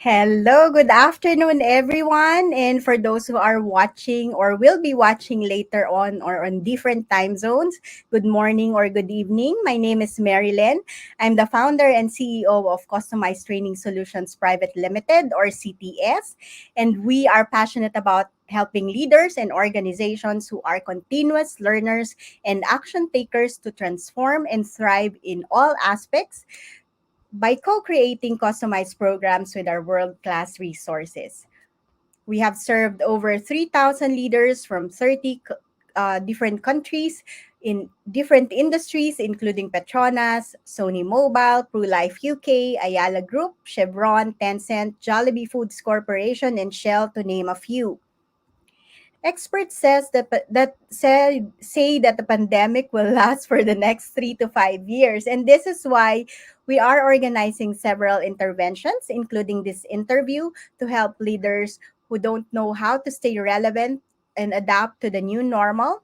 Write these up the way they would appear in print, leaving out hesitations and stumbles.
Hello, good afternoon, everyone. And for those who are watching or will be watching later on or on different time zones, good morning or good evening. My name is Marilyn. I'm the founder and CEO of Customized Training Solutions Private Limited or CTS. And we are passionate about helping leaders and organizations who are continuous learners and action takers to transform and thrive in all aspects by co-creating customized programs with our world-class resources. We have served over 3,000 leaders from 30 different countries in different industries, including Petronas, Sony Mobile, PruLife UK, Ayala Group, Chevron, Tencent, Jollibee Foods Corporation, and Shell, to name a few. Experts say that the pandemic will last for the next 3 to 5 years, and this is why we are organizing several interventions, including this interview, to help leaders who don't know how to stay relevant and adapt to the new normal,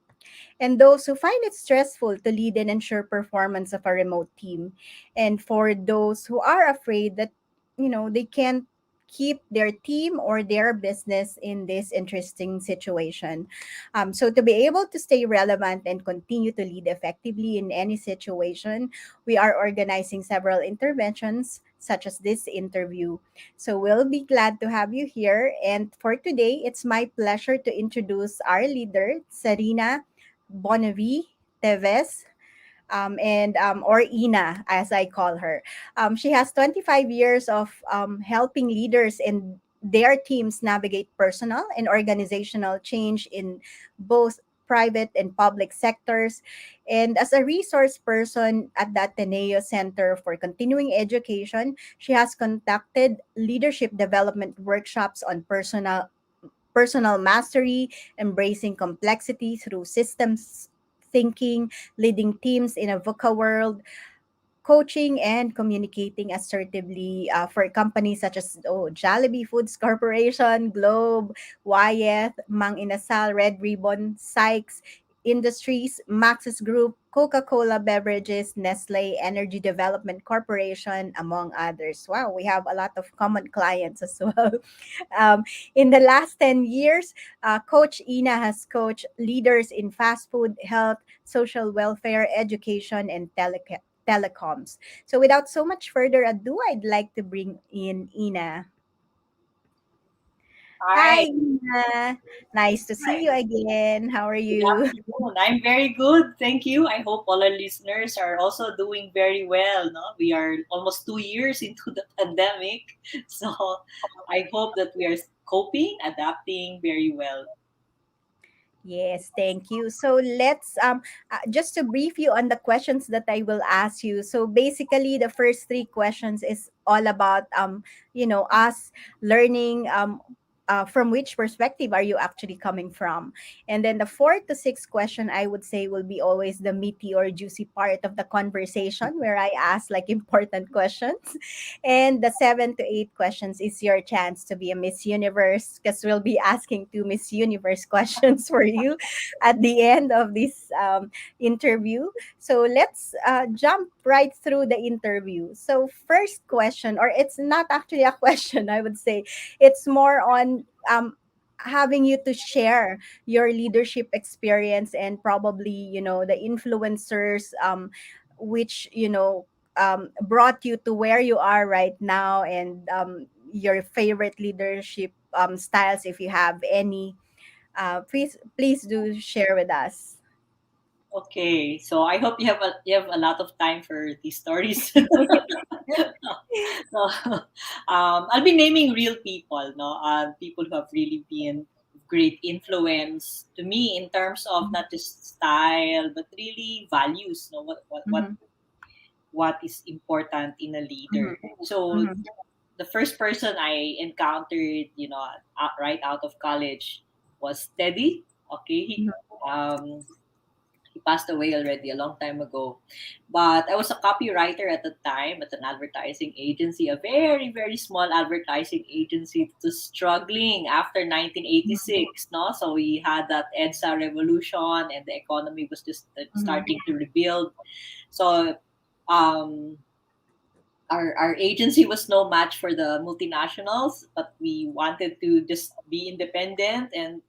and those who find it stressful to lead and ensure performance of a remote team, and for those who are afraid that they can't keep their team or their business in this interesting situation. So to be able to stay relevant and continue to lead effectively in any situation, we are organizing several interventions such as this interview. So we'll be glad to have you here, and for today it's my pleasure to introduce our leader, Czarina Bonnevie-Teves, and or Ina, as I call her. She has 25 years of helping leaders and their teams navigate personal and organizational change in both private and public sectors. And as a resource person at the Ateneo Center for Continuing Education, she has conducted leadership development workshops on personal mastery, embracing complexity through systems thinking, leading teams in a VUCA world, coaching and communicating assertively for companies such as Jollibee Foods Corporation, Globe, Wyeth, Mang Inasal, Red Ribbon, Sykes Industries, Maxis Group, Coca-Cola Beverages, Nestle, Energy Development Corporation, among others. Wow, we have a lot of common clients as well. In the last 10 years, Coach Ina has coached leaders in fast food, health, social welfare, education, and telecoms. So without so much further ado, I'd like to bring in Ina. Hi, Hi, Ina. Nice to see hi. you again. How are Good you? afternoon. I'm very good. Thank you. I hope all our listeners are also doing very well. No? We are almost 2 years into the pandemic. So I hope that we are coping, adapting very well. Yes, thank you. So let's just to brief you on the questions that I will ask you. So basically the first three questions is all about us learning from which perspective are you actually coming from. And then the fourth to sixth question I would say will be always the meaty or juicy part of the conversation where I ask like important questions. And the seven to eight questions is your chance to be a Miss Universe because we'll be asking two Miss Universe questions for you at the end of this interview. So let's jump right through the interview. So, first question, or it's not actually a question, I would say, it's more on having you to share your leadership experience and probably the influencers which brought you to where you are right now, and your favorite leadership styles, if you have any. Please do share with us. Okay, so I hope you have a lot of time for these stories. So, I'll be naming real people, no, people who have really been great influence to me in terms of not just style but really values. No, Mhm, what is important in a mhm, leader. So mhm, the first person I encountered, right out of college was Teddy. Okay, mhm, he passed away already a long time ago. But I was a copywriter at the time at an advertising agency, a very, very small advertising agency that was struggling after mhm, 1986. No? So we had that EDSA revolution and the economy was just mhm, starting to rebuild. So um, our agency was no match for the multinationals, but we wanted to just be independent, and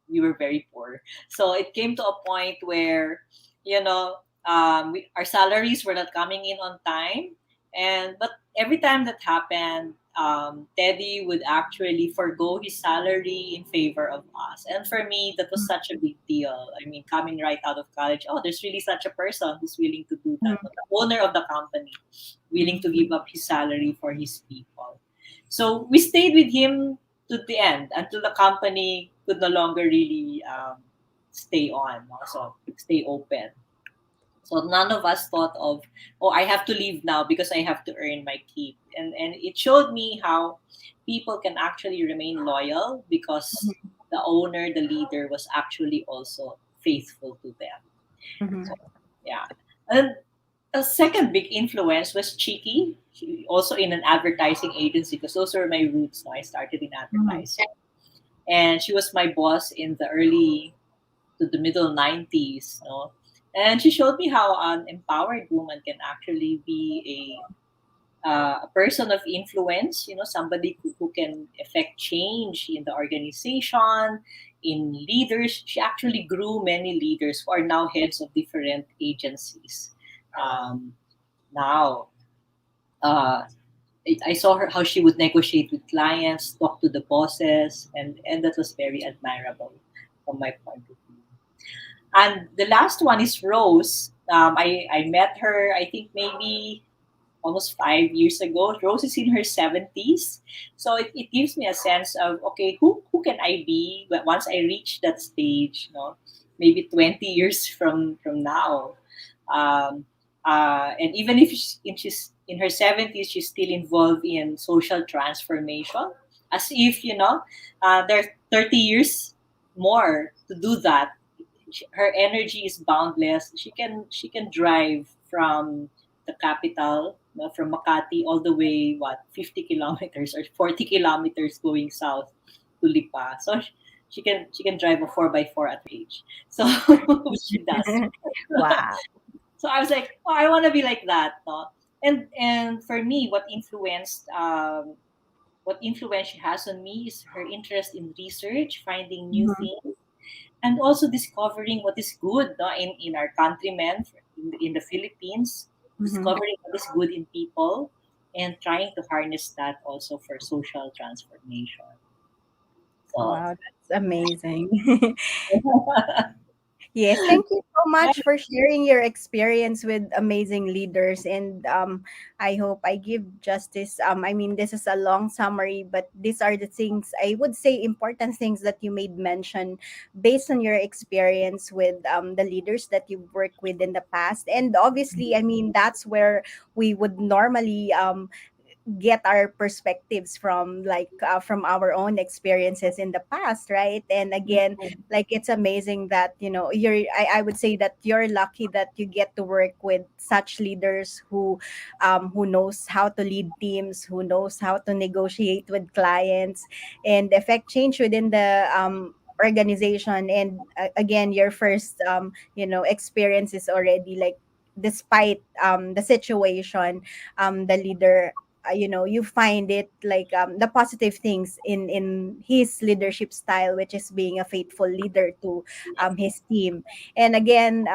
we were very poor. So it came to a point where, you know, our salaries were not coming in on time, and but every time that happened, Teddy would actually forgo his salary in favor of us. And for me, that was such a big deal. I mean, coming right out of college, oh, there's really such a person who's willing to do that. Mhm. The owner of the company willing to give up his salary for his people. So we stayed with him to the end until the company could no longer really stay on, also stay open. So none of us thought of, oh, I have to leave now because I have to earn my keep. And it showed me how people can actually remain loyal because the owner, the leader, was actually also faithful to them. So Mhm. yeah. And a second big influence was Cheeky, also in an advertising agency, because those were my roots. No? I started in Mhm. advertising. And she was my boss in the early to the middle 90s. No? And she showed me how an empowered woman can actually be a person of influence, somebody who can affect change in the organization, in leaders. She actually grew many leaders who are now heads of different agencies. Um, now, uh, I saw her how she would negotiate with clients, talk to the bosses, and that was very admirable from my point of view. And the last one is Rose. I met her, I think maybe almost 5 years ago. Rose is in her 70s. So it gives me a sense of, okay, who can I be once I reach that stage, maybe 20 years from now. Um, and even if she's in her 70s, she's still involved in social transformation, as if, there are 30 years more to do that. Her energy is boundless. She can drive from the capital, from Makati all the way 50 kilometers or 40 kilometers going south to Lipa. So she can drive a 4x4 at her age. So which she does. Wow. So I was like, oh, I want to be like that, no? And for me, what influence she has on me is her interest in research, finding new Mhm. things, and also discovering what is good, no, in our countrymen, in the Philippines, Mhm. discovering what is good in people, and trying to harness that also for social transformation. So Wow, that's amazing. Yes, thank you so yeah, much for sharing your experience with amazing leaders. And I hope I give justice. I mean, this is a long summary, but these are the things I would say important things that you made mention based on your experience with the leaders that you've worked with in the past. And obviously, I mean, that's where we would normally get our perspectives from, like from our own experiences in the past, right? And again, like it's amazing that I would say that you're lucky that you get to work with such leaders who knows how to lead teams, who knows how to negotiate with clients and affect change within the organization. And again, your first experience is already like, despite the situation, the leader, you find it like the positive things in his leadership style, which is being a faithful leader to his team. And again,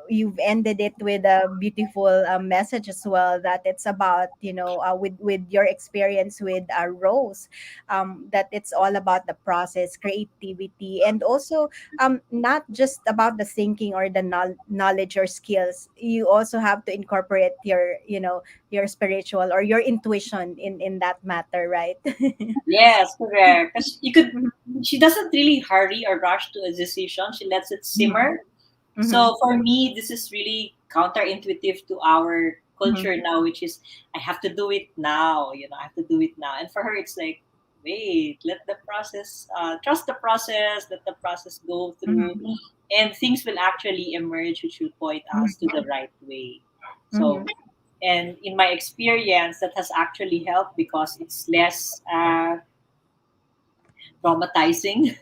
you've ended it with a beautiful message as well, that it's about, with your experience with Rose, that it's all about the process, creativity, and also not just about the thinking or the knowledge or skills. You also have to incorporate your spiritual or your intuition in that matter, right? yes, correct. Because Mhm. she doesn't really hurry or rush to a decision. She lets it Mhm. simmer. Mhm. So for me, this is really counterintuitive to our Mhm. culture now, which is I have to do it now. I have to do it now. And for her, it's like, wait, let the process, trust the process, let the process go through, Mhm. and things will actually emerge, which will point us to the right way. So, Mhm. and in my experience, that has actually helped because it's less traumatizing,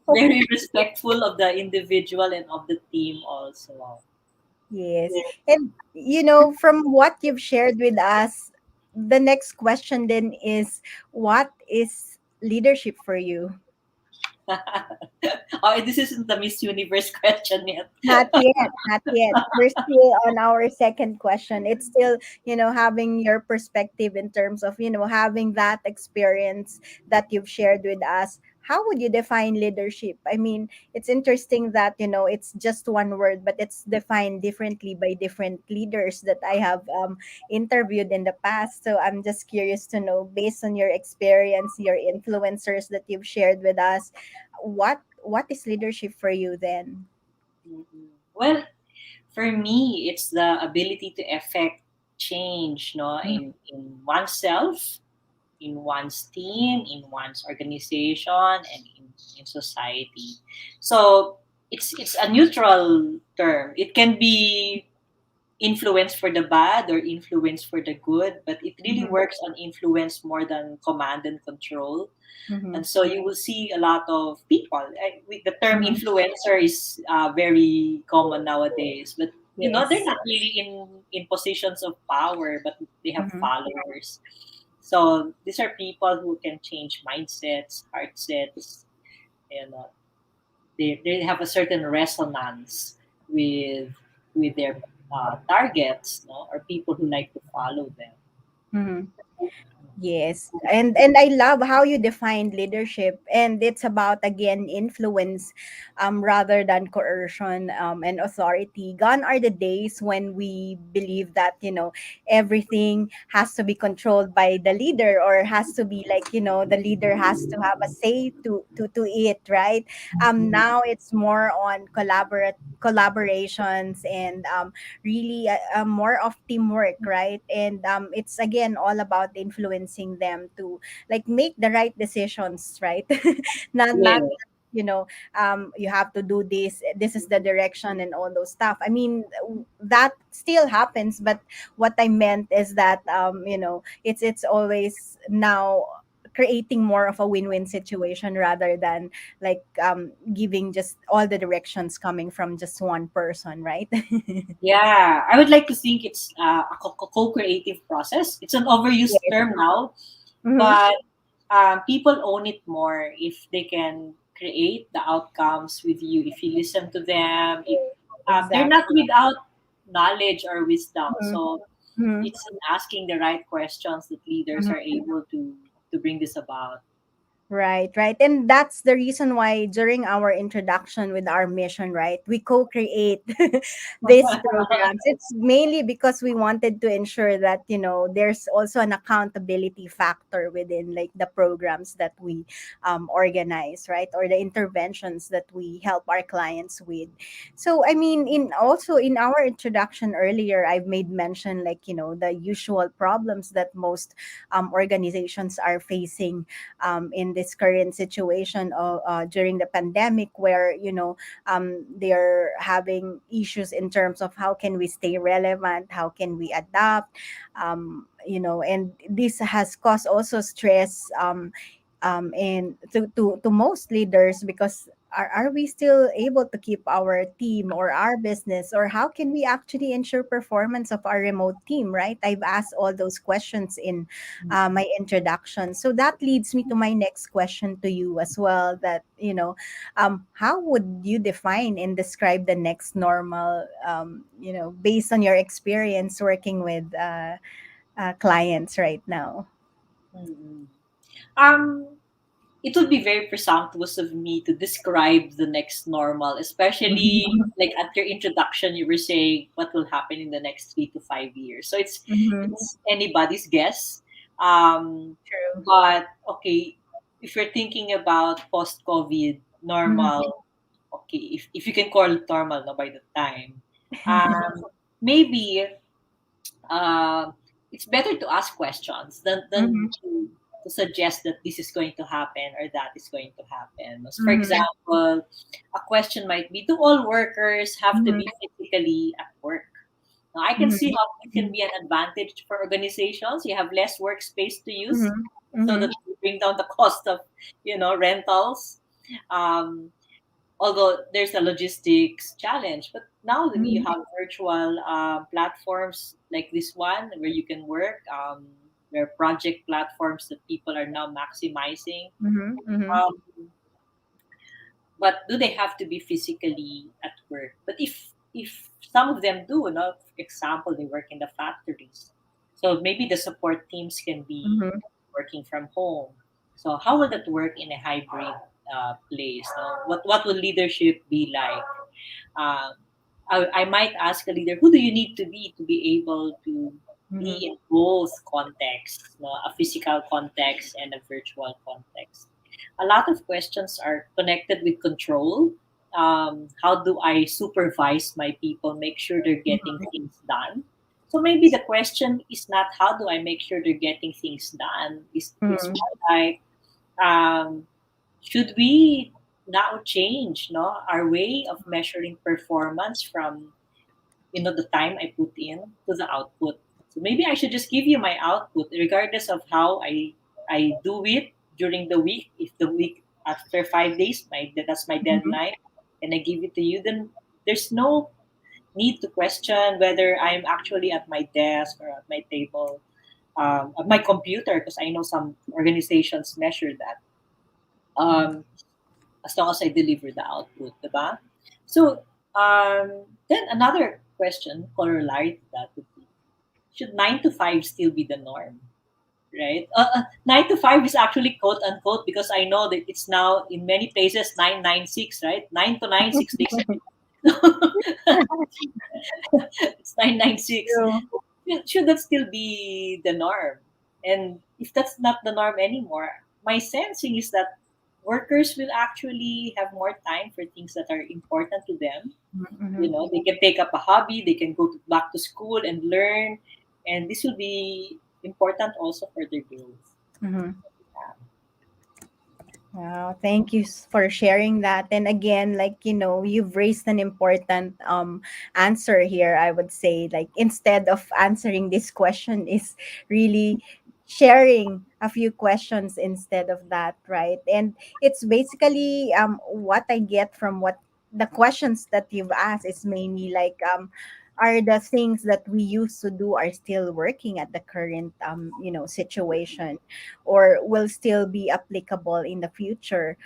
very respectful of the individual and of the team also. Yes. And from what you've shared with us, the next question then is, what is leadership for you? Oh, this isn't the Miss Universe question yet. Not yet, not yet. We're still on our second question. It's still, having your perspective in terms of, having that experience that you've shared with us. How would you define leadership? I mean, it's interesting that, it's just one word, but it's defined differently by different leaders that I have interviewed in the past. So I'm just curious to know, based on your experience, your influencers that you've shared with us, what is leadership for you then? Mhm. Well, for me, it's the ability to affect change, no, in oneself, in one's team, in one's organization, and in society. So it's a neutral term. It can be influence for the bad or influence for the good, but it really Mhm, works on influence more than command and control. mhm, And so you will see a lot of people. The term mhm. influencer is very common nowadays, but they're Yes. not really in positions of power, but they have Mhm, followers. So these are people who can change mindsets, heart sets, and they have a certain resonance with their targets, no, or people who like to follow them. mhm. Yes. And I love how you defined leadership, and it's about, again, influence rather than coercion and authority. Gone are the days when we believe that, everything has to be controlled by the leader, or has to be like, the leader has to have a say to it, right? Now it's more on collaborations, and really more of teamwork, right? And it's again all about influencing them to like make the right decisions, right? Not Yeah, you have to do this is the direction and all those stuff. I mean, that still happens, but what I meant is that it's always now creating more of a win-win situation, rather than like giving just all the directions coming from just one person, right? yeah. I would like to think it's a co-creative process. It's an overused Yes. term now, Mm-hmm. but people own it more if they can create the outcomes with you. If you listen to them, if they're not Exactly. without knowledge or wisdom, Mm-hmm. so Mm-hmm. it's in asking the right questions that leaders are Mm-hmm. able to bring this about. Right, right. And that's the reason why during our introduction with our mission, right, we co-create these programs. It's mainly because we wanted to ensure that, there's also an accountability factor within like the programs that we organize, right? Or the interventions that we help our clients with. So, I mean, in our introduction earlier, I've made mention like, the usual problems that most organizations are facing in this current situation during the pandemic, where they're having issues in terms of how can we stay relevant, how can we adapt, and this has caused also stress and to most leaders, because are we still able to keep our team or our business, or how can we actually ensure performance of our remote team, right? I've asked all those questions in my introduction. So that leads me to my next question to you as well, that how would you define and describe the next normal, based on your experience working with clients right now? Mm-mm. Um, it would be very presumptuous of me to describe the next normal, especially like at your introduction, you were saying what will happen in the next 3 to 5 years. So Mhm. it's anybody's guess. Um, True. but okay, if you're thinking about post-COVID Mhm. normal, okay, if you can call it normal no, by the time, maybe uh, it's better to ask questions than Mhm. to suggest that this is going to happen or that is going to happen. So for Mhm. example, a question might be, do all workers have to Mhm. be physically at work? Now, I can see Mhm. how this can be an advantage for organizations. You have less workspace to use Mhm. so that Mhm. you bring down the cost of, rentals. Um, although there's a logistics challenge, but now that you Mhm. have virtual platforms like this one where you can work, there are project platforms that people are now maximizing. Mhm. Mhm. Um, but do they have to be physically at work? But if some of them do, for example, they work in the factories, so maybe the support teams can be Mhm. working from home. So how would that work in a hybrid place? No? What would leadership be like? Um, I might ask a leader, who do you need to be able to be Mhm. in both contexts, no? A physical context and a virtual context? A lot of questions are connected with control. How do I supervise my people, make sure they're getting Mhm. things done? So maybe the question is not how do I make sure they're getting things done. It's Mhm. more like um, should we now change our way of measuring performance from the time I put in to the output. So maybe I should just give you my output regardless of how I do it during the week. If the week after 5 days that's my Mhm. deadline and I give it to you, then there's no need to question whether I'm actually at my desk or at my table, at my computer, because I know some organizations measure that. Um, as long as I deliver the output, diba? So, then another question corollary to that would be, should 9 to 5 still be the norm, right? 9 to 5 is actually quote unquote because I know that it's now in many places 996, right? 9 to 9, 6 days a week. It's 996. True. Should that still be the norm? And if that's not the norm anymore, my sensing is that workers will actually have more time for things that are important to them. Mhm. They can take up a hobby, they can back to school and learn, and this will be important also for their growth. Mhm. Wow, thank you for sharing that. And again, like, you've raised an important answer here, I would say. Like, instead of answering this question, is really sharing a few questions instead of that, right? And it's basically what I get from what the questions that you've asked is mainly like are the things that we used to do are still working at the current situation, or will still be applicable in the future.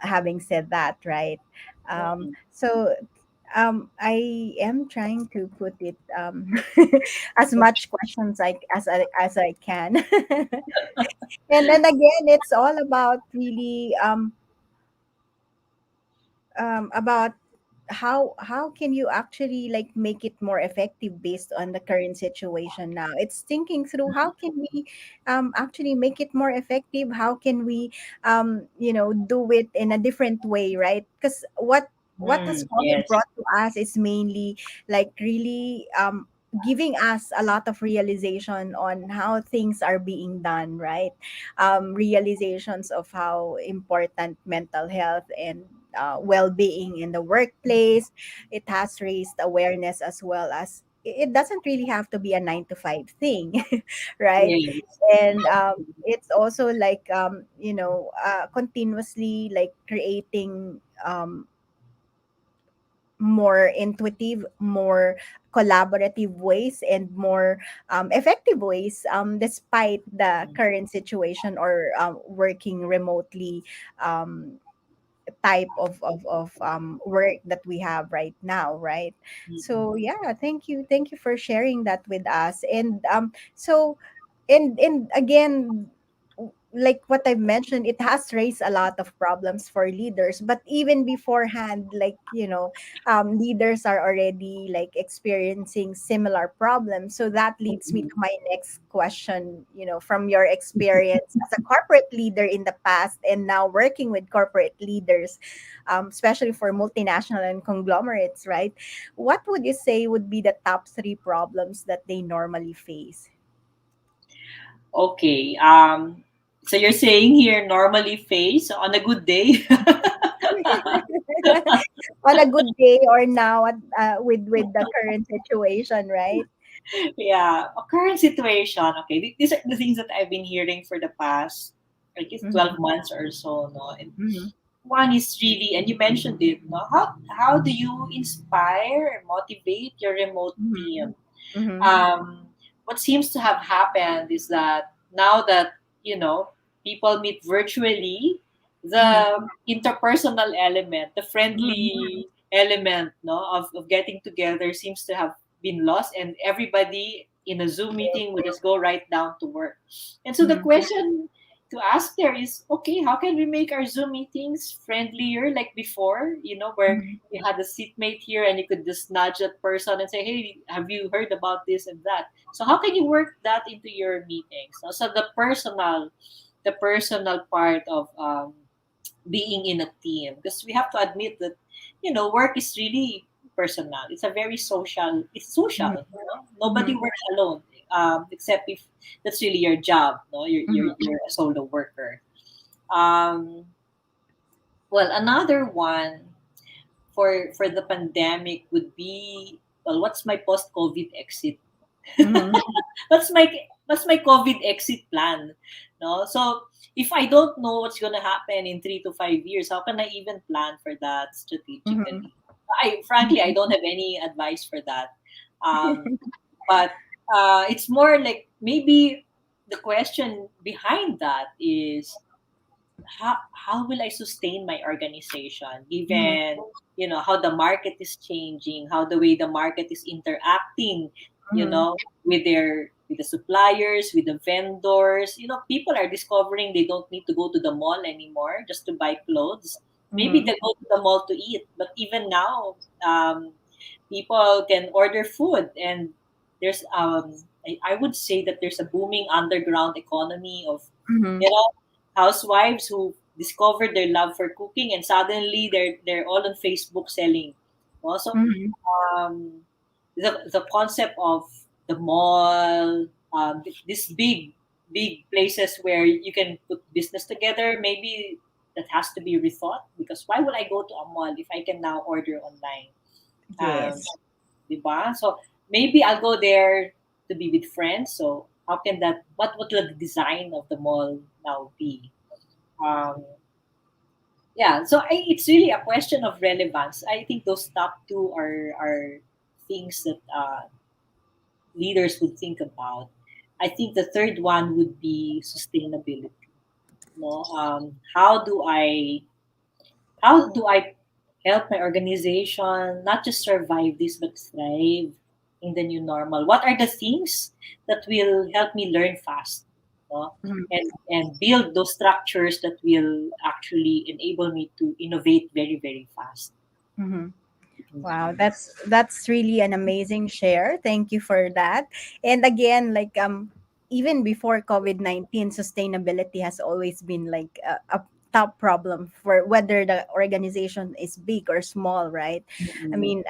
Having said that, right? Mm-mm. I am trying to put it as much questions as I can. And then again, it's all about really about how can you actually like make it more effective based on the current situation now. It's thinking through how can we actually make it more effective, how can we do it in a different way, right? Because what has COVID Yes. brought to us is mainly like really giving us a lot of realization on how things are being done, right? Realizations of how important mental health and well-being in the workplace. It has raised awareness as well as it doesn't really have to be a 9 to 5 thing, right? Yes. And it's also like continuously like creating more intuitive, more collaborative ways, and more effective ways, despite the current situation or working remotely um, type of work that we have right now, right? Mm-mm. So yeah, thank you for sharing that with us. And and again, like what I've mentioned, it has raised a lot of problems for leaders. But even beforehand, like leaders are already like experiencing similar problems. So that leads me to my next question. From your experience as a corporate leader in the past and now working with corporate leaders, especially for multinational and conglomerates, right? What would you say would be the top three problems that they normally face? Okay. So you're saying here normally face on a good day. On a good day or now with the current situation, right? Yeah, a current situation. Okay, these are the things that I've been hearing for the past, I guess, Mm-hmm. 12 months or so. No, and Mm-hmm. one is really, and you mentioned it, no? How do you inspire and motivate your remote Mhm. team? Mhm. um, what seems to have happened is that now that people meet virtually, Mhm. the interpersonal element, the Mhm. friendly element, no, of getting together seems to have been lost, and everybody in a Zoom meeting would just go right down to work. And so the Mhm. question to ask there is, okay, how can we make our Zoom meetings friendlier like before, where Mhm. you had a seatmate here and you could just nudge that person and say, hey, have you heard about this and that? So how can you work that into your meetings? So the personal part of being in a team, because we have to admit that work is really personal. It's a very social. It's Mhm. social. Nobody Mhm. works alone, except if that's really your job. No, you're Mhm. you're, you're a solo worker. Um, well, another one for the pandemic would be, well, what's my post COVID exit? Mhm. What's my COVID exit plan? No, so if I don't know what's gonna happen in 3 to 5 years, how can I even plan for that Mhm. strategically? I frankly don't have any advice for that. Um, but it's more like, maybe the question behind that is, how will I sustain my organization Mhm. given how the market is changing, how the way the market is interacting, you Mhm. know, with the suppliers, with the vendors. People are discovering they don't need to go to the mall anymore just to buy clothes. Maybe Mhm. they go to the mall to eat, but even now, people can order food, and there's I would say that there's a booming underground economy of Mhm. you know housewives who discovered their love for cooking, and suddenly they're all on Facebook selling. Also, Mhm. um, the concept of the mall, this big places where you can put business together, maybe that has to be rethought, because why would I go to a mall if I can now order online? Um, Yes. diba? So maybe I'll go there to be with friends. So how can that? What would the design of the mall now be? Um, yeah. So it's really a question of relevance. I think those top two are things that leaders would think about. I think the third one would be sustainability. No, how do I help my organization not just survive this but thrive in the new normal? What are the things that will help me learn fast, no? Mhm. And build those structures that will actually enable me to innovate very, very fast. Mhm. Wow, Mhm. that's really an amazing share. Thank you for that. And again, like even before COVID-19, sustainability has always been like a top problem for whether the organization is big or small, right? I Mhm. mean,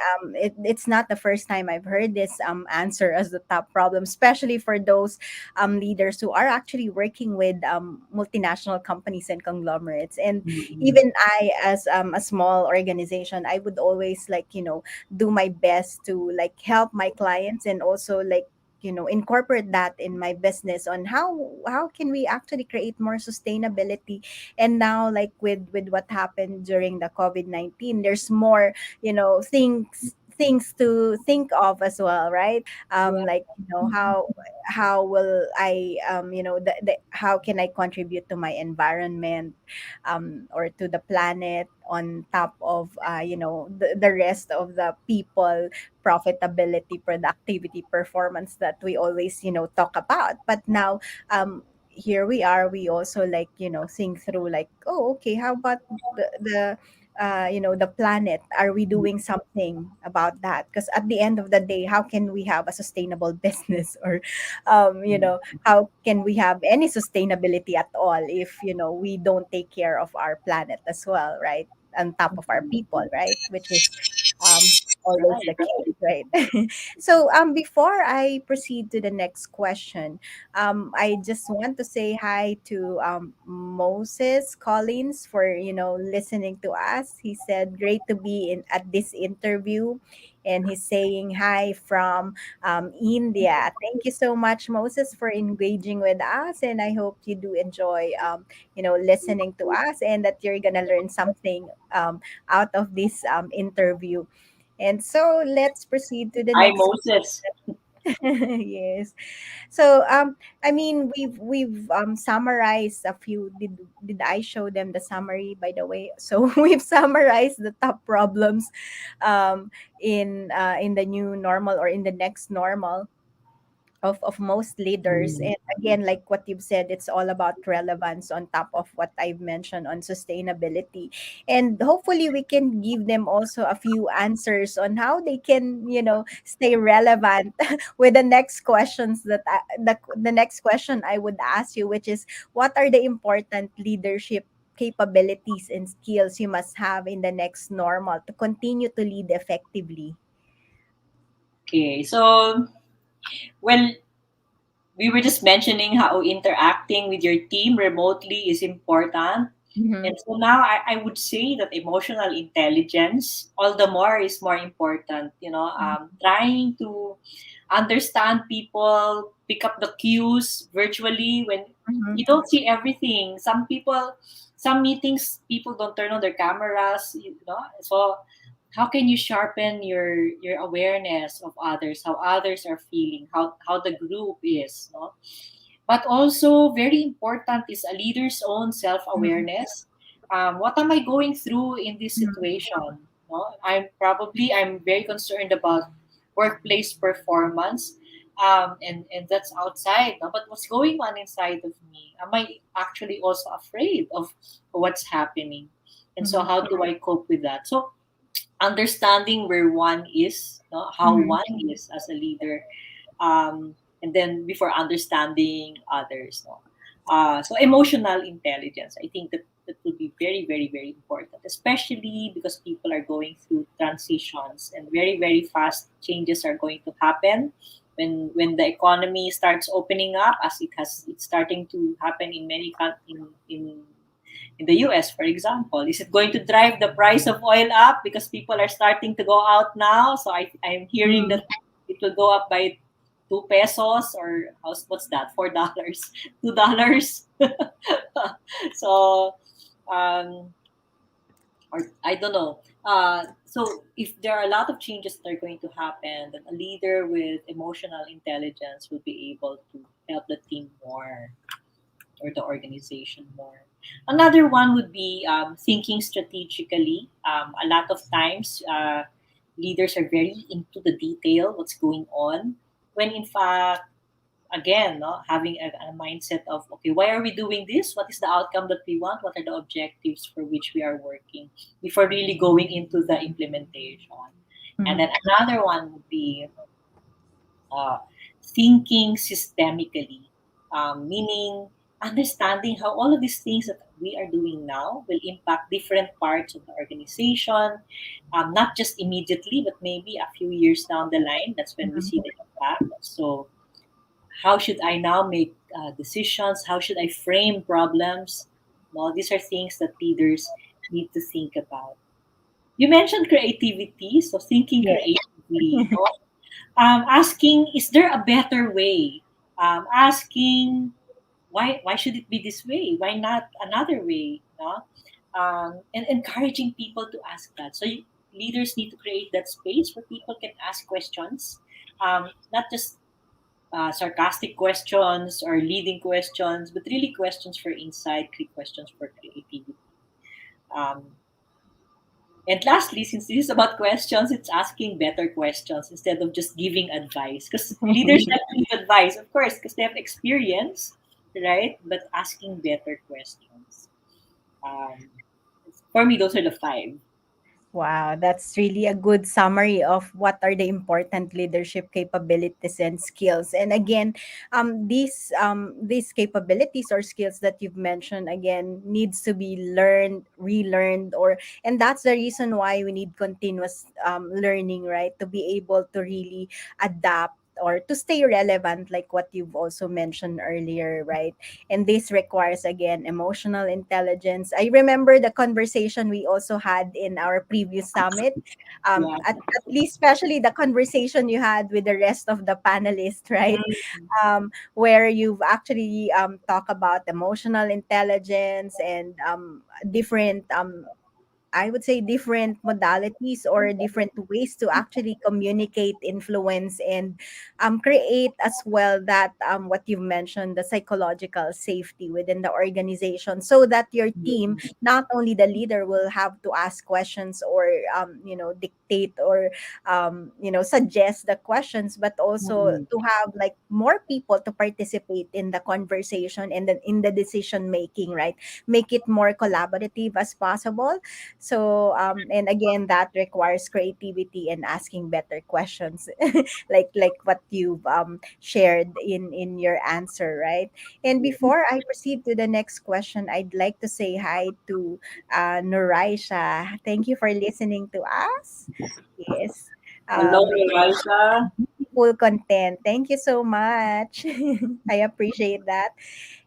it's not the first time I've heard this answer as the top problem, especially for those leaders who are actually working with multinational companies and conglomerates. And Mhm. even I, as a small organization, I would always like do my best to like help my clients and also like incorporate that in my business on how can we actually create more sustainability. And now, like with what happened during the COVID-19, there's more things to think of as well, right? Yeah. Like how will I how can I contribute to my environment, or to the planet, on top of the rest of the people profitability, productivity, performance that we always talk about. But now, here we are, we also like think through like, oh, okay, how about the planet, are we doing something about that? Because at the end of the day, how can we have a sustainable business, or how can we have any sustainability at all if we don't take care of our planet as well, right? On top of our people, right? Which is always the Right. case, right? So before I proceed to the next question, I just want to say hi to Moses Collins for listening to us. He said great to be in at this interview. and he's saying hi from India. Thank you so much, Moses, for engaging with us, and I hope you do enjoy, listening to us, and that you're gonna learn something out of this interview. And so let's proceed to the Hi, next. Moses. Yes. So I mean we've summarized a few. Did I show them the summary, by the way? So we've summarized the top problems in the new normal, or in the next normal, of most leaders. Mm. And again, like what you've said, it's all about relevance on top of what I've mentioned on sustainability. And hopefully we can give them also a few answers on how they can, stay relevant with the next questions the next question I would ask you, which is, what are the important leadership capabilities and skills you must have in the next normal to continue to lead effectively? Okay, so well, we were just mentioning how interacting with your team remotely is important. Mm-hmm. And so now I would say that emotional intelligence, all the more, is more important. Trying to understand people, pick up the cues virtually when Mm-hmm. you don't see everything. Some meetings, people don't turn on their cameras, So how can you sharpen your awareness of others, how others are feeling, how the group is, no? But also very important is a leader's own self-awareness. What am I going through in this Mm-hmm. situation? No? I'm very concerned about workplace performance, and that's outside. No? But what's going on inside of me? Am I actually also afraid of what's happening? And so Mm-hmm. how do I cope with that? So understanding where one is, no? How Mm-hmm. one is as a leader, and then before understanding others, no? So emotional intelligence, I think that will be very, very, very important, especially because people are going through transitions and very, very fast changes are going to happen when the economy starts opening up, as it's starting to happen in many in the US, for example. Is it going to drive the price of oil up because people are starting to go out now? So I'm hearing Mm-hmm. that it will go up by 2 pesos, or what's that? $4, $2. So, um, or I don't know. So if there are a lot of changes that are going to happen, then a leader with emotional intelligence will be able to help the team more, or the organization more. Another one would be thinking strategically. A lot of times, leaders are very into the detail, what's going on, when in fact, again, no, having a mindset of, okay, why are we doing this? What is the outcome that we want? What are the objectives for which we are working before really going into the implementation? And Mm-hmm. then another one would be uh, thinking systemically, meaning understanding how all of these things that we are doing now will impact different parts of the organization, not just immediately, but maybe a few years down the line. That's when we see the impact. So, how should I now make decisions? How should I frame problems? No, these are things that leaders need to think about. You mentioned creativity, so thinking Yeah. creatively, no? Asking, is there a better way? Asking, why should it be this way? Why not another way? No? And encouraging people to ask that. So leaders need to create that space where people can ask questions, not just sarcastic questions or leading questions, but really questions for insight, questions for creativity. Um, And lastly, since this is about questions, it's asking better questions instead of just giving advice. Because leaders like to give advice, of course, because they have experience, right? But asking better questions. Um, for me, those are the five. Wow, that's really a good summary of what are the important leadership capabilities and skills. And again, these capabilities or skills that you've mentioned again needs to be learned, relearned, or and that's the reason why we need continuous learning, right? To be able to really adapt or to stay relevant, like what you've also mentioned earlier, right? And this requires, again, emotional intelligence. I remember the conversation we also had in our previous summit, Yeah. at least especially the conversation you had with the rest of the panelists, right? Mm, Where you've actually talked about emotional intelligence and different I would say different modalities or different ways to actually communicate, influence, and create as well that what you've mentioned, the psychological safety within the organization, so that your team, not only the leader, will have to ask questions or dictate or suggest the questions, but also mm, to have like more people to participate in the conversation and then in the decision making, right? Make it more collaborative as possible. So, and again, that requires creativity and asking better questions, like what you've shared in your answer, right? And before I proceed to the next question, I'd like to say hi to Noraisha. Thank you for listening to us. Yes. hello, For Eliza. full content. Thank you so much. I appreciate that.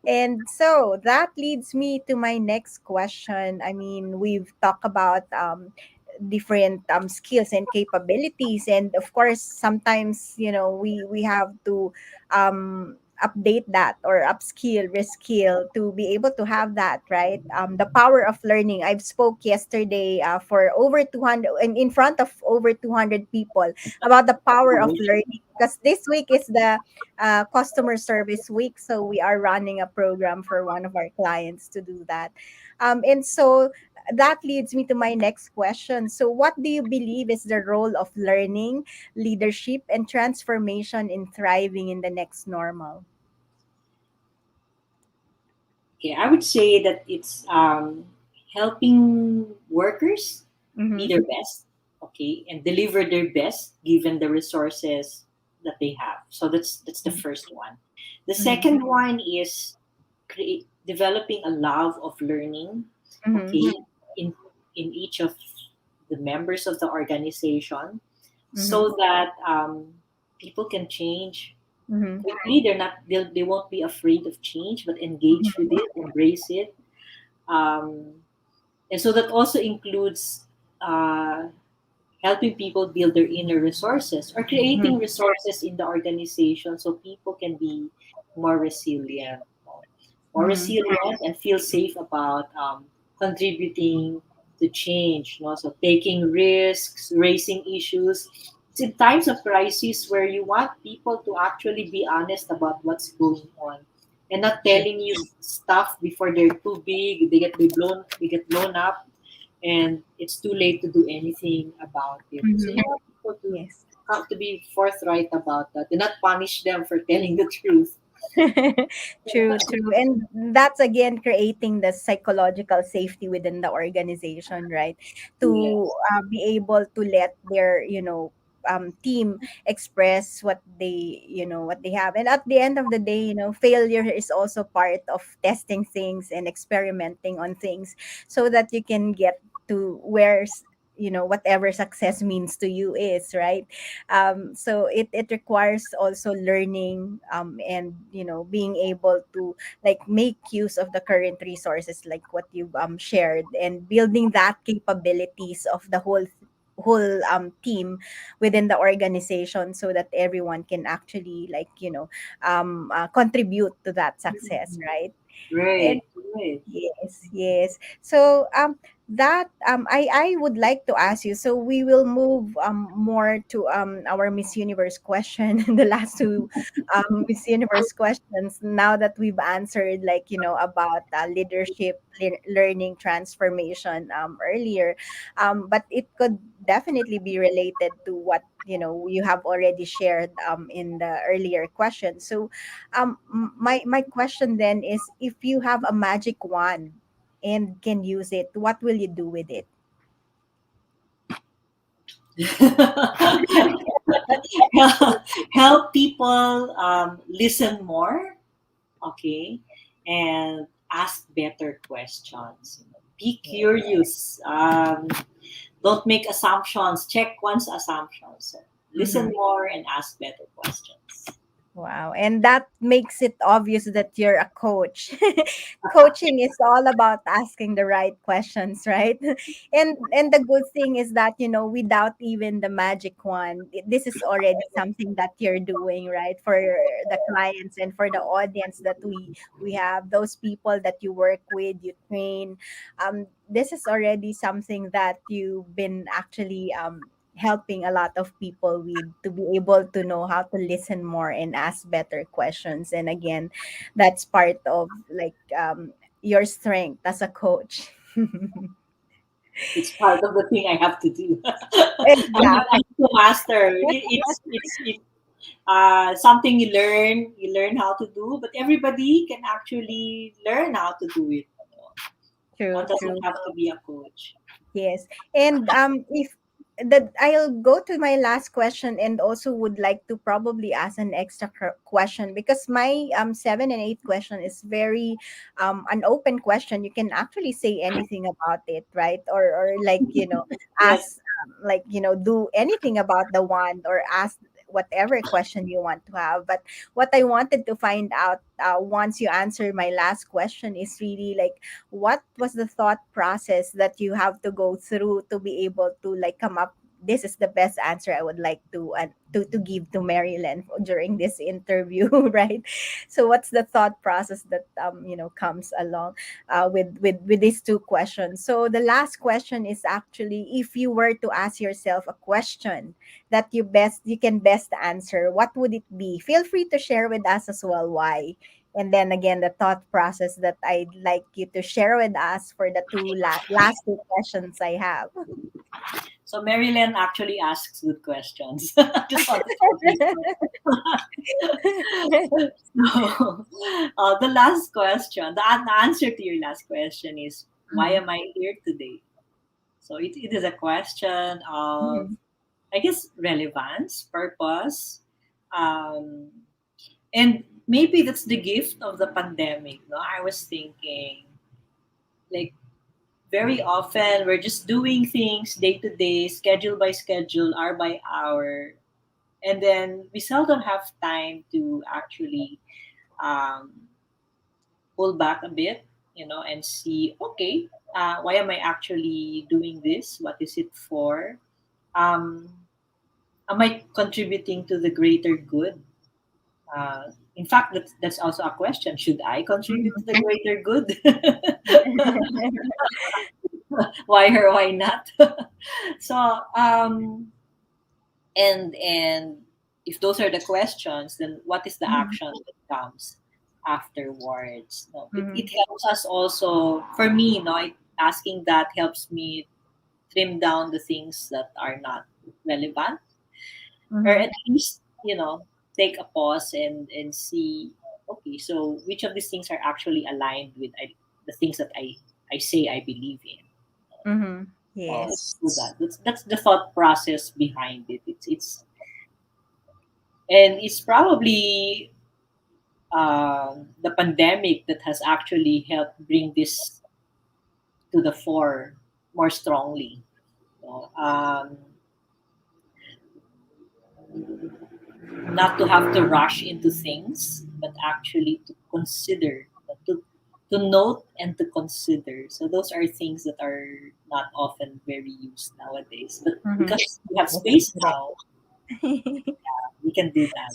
And so that leads me to my next question. I mean, we've talked about different skills and capabilities, and of course, sometimes we have to update that or upskill, reskill to be able to have that, right? The power of learning. I've spoke yesterday for over 200 in front of over 200 people about the power of learning, because this week is the customer service week. So we are running a program for one of our clients to do that. And so that leads me to my next question. So, what do you believe is the role of learning, leadership, and transformation in thriving in the next normal? Okay, I would say that it's helping workers be Mm-hmm. their best, okay, and deliver their best given the resources that they have. So that's the first one. The Mm-hmm. second one is developing a love of learning, Mm-hmm. okay, in in each of the members of the organization, Mm-hmm. so that people can change Mm-hmm. quickly. They won't be afraid of change, but engage with it, embrace it. um, and so that also includes uh, helping people build their inner resources or Mm-hmm. creating resources in the organization so people can be more resilient, more Mm-hmm. resilient and feel safe about contributing to change. So taking risks, raising issues. It's in times of crisis where you want people to actually be honest about what's going on and not Yeah. telling you stuff before they're too big, they get blown up, and it's too late to do anything about it. So Mm-hmm. you want people to Yes. have to be forthright about that and not punish them for telling the truth. True, true. And that's again creating the psychological safety within the organization, right? To Yes. be able to let their, team express what what they have. And at the end of the day, failure is also part of testing things and experimenting on things, so that you can get to where whatever success means to you is, right? So it requires also learning, and being able to like make use of the current resources, like what you've shared, and building that capabilities of the whole team within the organization, so that everyone can actually like contribute to that success, right? And Right, right. yes, yes. So that I would like to ask you. So we will move more to our Miss Universe question, the last two Miss Universe questions. Now that we've answered like about leadership, learning, transformation earlier, but it could definitely be related to what you have already shared in the earlier question. So my question then is, if you have a magic wand and can use it, what will you do with it? Help people listen more, okay, and ask better questions. Be Yes. curious. Don't make assumptions. Check one's assumptions. listen more and ask better questions. Wow. And that makes it obvious that you're a coach. Coaching is all about asking the right questions, right? And the good thing is that, without even the magic wand, this is already something that you're doing, right? For the clients and for the audience that we have, those people that you work with, you train. This is already something that you've been actually helping a lot of people with, to be able to know how to listen more and ask better questions. And again, that's part of like your strength as a coach. It's part of the thing I have to do. I Exactly. have to master. It's something you learn how to do, but everybody can actually learn how to do it. One True, doesn't true. have to be a coach. Yes. And if that, I'll go to my last question, and also would like to probably ask an extra question, because my 7 and 8 question is very an open question. You can actually say anything about it, right? Or like, Yes. ask like, do anything about the wand, or ask whatever question you want to have. But what I wanted to find out, once you answer my last question, is really like, what was the thought process that you have to go through to be able to like come up, this is the best answer I would like to give to Marilyn during this interview, right? So what's the thought process that comes along with these two questions? So the last question is actually, if you were to ask yourself a question that you can best answer, what would it be? Feel free to share with us as well why. And then again, the thought process that I'd like you to share with us for the last two questions I have. So Marilyn actually asks good questions. Just want to tell you. So, the last question, the answer to your last question is, why Mhm, am I here today? So it is a question of, mhm, I guess, relevance, purpose, um, and maybe that's the gift of the pandemic. No, I was thinking, like, very often we're just doing things day to day, schedule by schedule, hour by hour, and then we seldom have time to actually um, pull back a bit, and see, okay, why am I actually doing this? What is it for? Um, am I contributing to the greater good? In fact, that's also a question. Should I contribute to mhm. the greater good? Why or why not? So, and if those are the questions, then what is the Mhm, action that comes afterwards? No, it mhm, helps us also. For me, asking that helps me trim down the things that are not relevant, or mhm, at least take a pause and see, okay, so which of these things are actually aligned with the things that I say I believe in. mhm. Let's Yes. do that. That's the thought process behind it. It's probably the pandemic that has actually helped bring this to the fore more strongly. You know, not to have to rush into things, but actually to consider, to note and to consider. So those are things that are not often very used nowadays. But Mhm. because we have Yes, space correct. now, we can do that.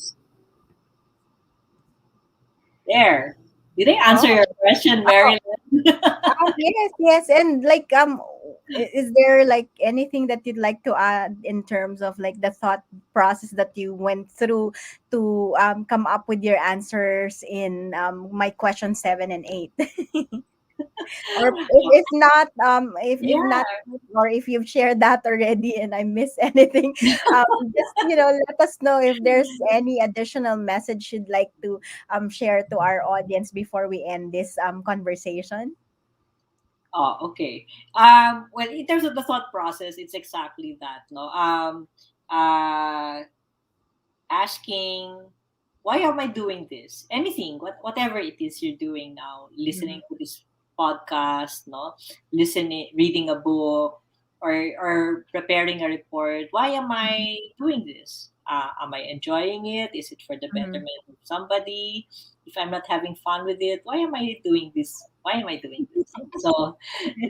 There. Did I answer Oh, your question, oh, Marilyn? yes, yes. And like, is there like anything that you'd like to add in terms of like the thought process that you went through to come up with your answers in my question 7 and 8? Or if not, if Yeah. not, or if you've shared that already and I miss anything, just let us know if there's any additional message you'd like to share to our audience before we end this conversation. Oh, okay. Well, in terms of the thought process, it's exactly that. No. Uh, Asking, why am I doing this? Anything, whatever it is you're doing now, Mhm. listening to this podcast, no, listening, reading a book, or preparing a report. Why am I doing this? Am I enjoying it? Is it for the Mm-hmm. betterment of somebody? If I'm not having fun with it, why am I doing this? Why am I doing this? So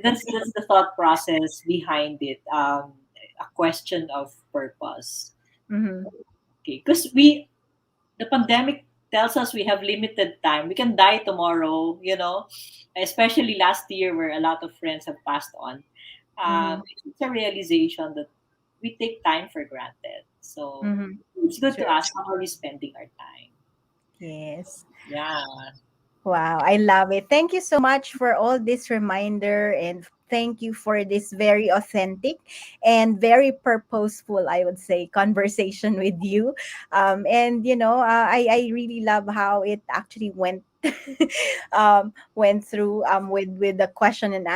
that's the thought process behind it. A question of purpose. Mm-hmm. Okay, because we the pandemic tells us we have limited time. We can die tomorrow, especially last year where a lot of friends have passed on. Mm-hmm. It's a realization that we take time for granted. So Mm-hmm. it's good to True. ask how are we spending our time? Yes. Yeah. Wow, I love it. Thank you so much for all this reminder, and thank you for this very authentic and very purposeful, I would say, conversation with you. And I really love how it actually went through with the question and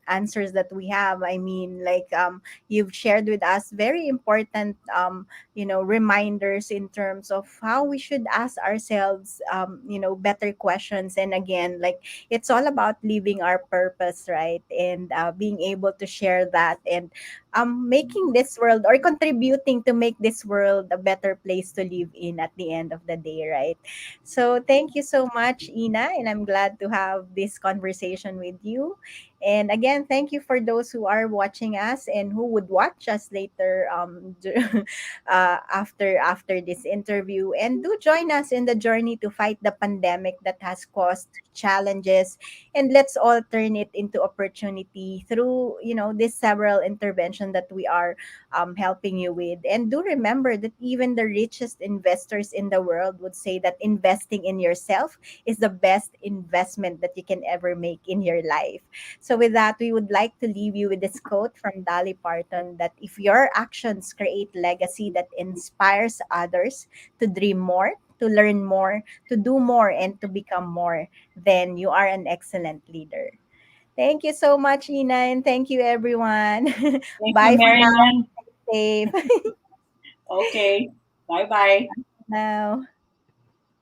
answers that we have. I mean, like, you've shared with us very important reminders in terms of how we should ask ourselves better questions. And again, like, it's all about living our purpose, right? And being able to share that, and making this world, or contributing to make this world a better place to live in at the end of the day, right? So thank you so much, Ina, and I'm glad to have this conversation with you. And again, thank you for those who are watching us and who would watch us later, after this interview. And do join us in the journey to fight the pandemic that has caused challenges, and let's all turn it into opportunity through this several intervention that we are helping you with. And do remember that even the richest investors in the world would say that investing in yourself is the best investment that you can ever make in your life. So with that, we would like to leave you with this quote from Dolly Parton, that if your actions create legacy that inspires others to dream more, to learn more, to do more, and to become more, then you are an excellent leader. Thank you so much, Ina, and thank you, everyone. Thank you, Bye for now. Marilyn. Stay safe Okay. Bye bye. now.